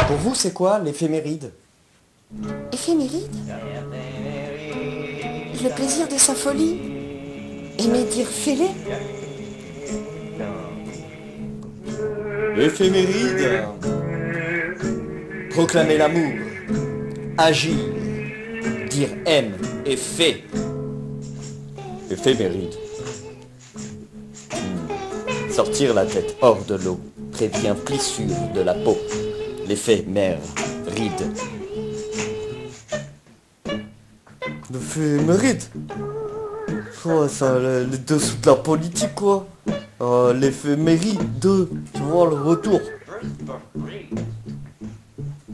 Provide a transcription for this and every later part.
Pour vous, c'est quoi l'éphéméride? Éphéméride? Le plaisir de sa folie? Aimer dire fêlé? Éphéméride. Proclamer l'amour. Agir. Dire aime et fait. Éphéméride. Sortir la tête hors de l'eau prévient plissure de la peau. L'éphémère ride. L'éphéméride? Ouais, ça, le dessous de la politique, quoi. L'éphéméride de, tu vois, le retour.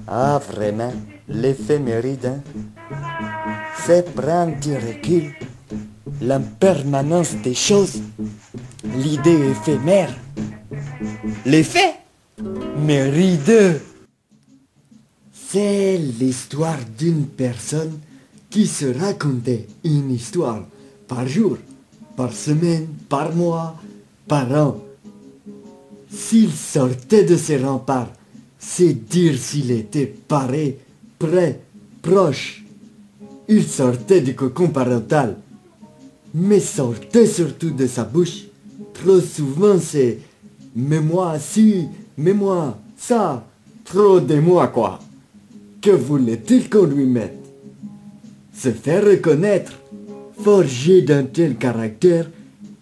Ah, vraiment, l'éphéméride, hein? C'est prendre du recul, l'impermanence des choses, l'idée éphémère, l'effet méride. C'est l'histoire d'une personne qui se racontait une histoire par jour, par semaine, par mois, par an. S'il sortait de ses remparts, c'est dire s'il était paré, prêt, proche. Il sortait du cocon parental, mais sortait surtout de sa bouche. Trop souvent c'est « mais moi si, mais moi ça », trop de moi quoi. Que voulait-il qu'on lui mette? Se faire reconnaître, forgé d'un tel caractère,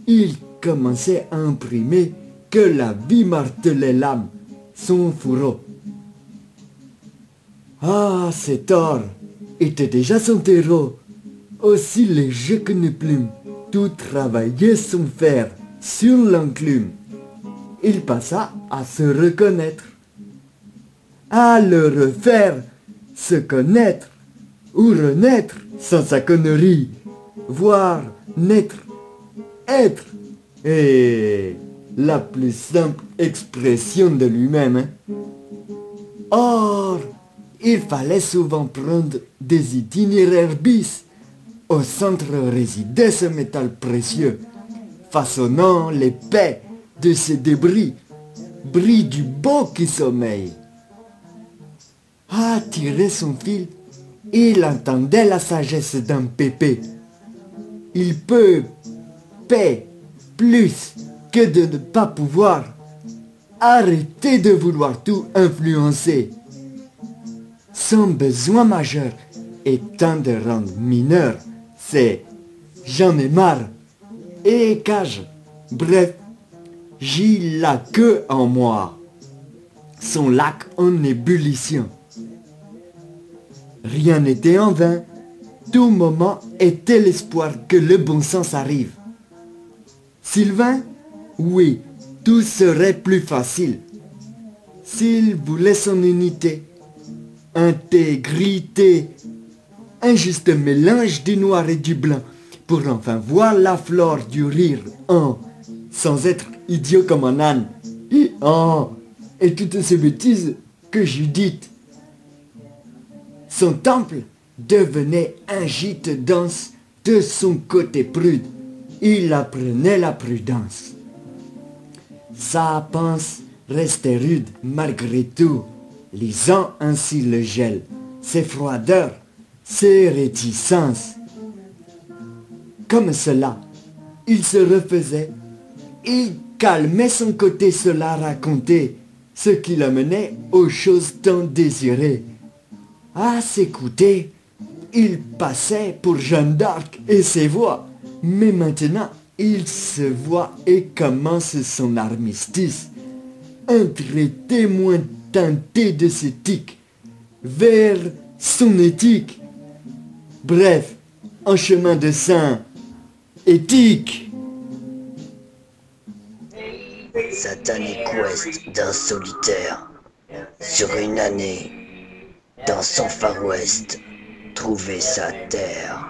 il commençait à imprimer que la vie martelait l'âme, son fourreau. Ah, cet or était déjà son terreau, aussi léger qu'une plume, tout travaillait son fer sur l'enclume. Il passa à se reconnaître, à le refaire, se connaître, ou renaître sans sa connerie, voir, naître, être, et la plus simple expression de lui-même. Hein. Or, il fallait souvent prendre des itinéraires bis. Au centre résidait ce métal précieux, façonnant les paix de ces débris, bris du beau qui sommeille. À tirer son fil, il entendait la sagesse d'un pépé. Il peut paix plus que de ne pas pouvoir. Arrêter de vouloir tout influencer. Son besoin majeur étant de rendre mineur, c'est j'en ai marre et cage. Bref, j'ai la queue en moi. Son lac en ébullition. Rien n'était en vain. Tout moment était l'espoir que le bon sens arrive. Sylvain? Oui, tout serait plus facile. S'il voulait son unité, intégrité, un juste mélange du noir et du blanc, pour enfin voir la flore du rire en, sans être idiot comme un âne, et toutes ces bêtises que Judith. Son temple devenait un gîte dense de son côté prude. Il apprenait la prudence. Sa panse restait rude malgré tout, lisant ainsi le gel, ses froideurs, ses réticences. Comme cela, il se refaisait, il calmait son côté cela raconter, ce qui l'amenait aux choses tant désirées. À s'écouter, il passait pour Jeanne d'Arc et ses voix, mais maintenant il se voit et commence son armistice, entre témoin teinté de ses tics, vers son éthique. Bref, en chemin de saint, éthique. Satanic quest d'un solitaire, sur une année, dans son Far West, trouver sa terre.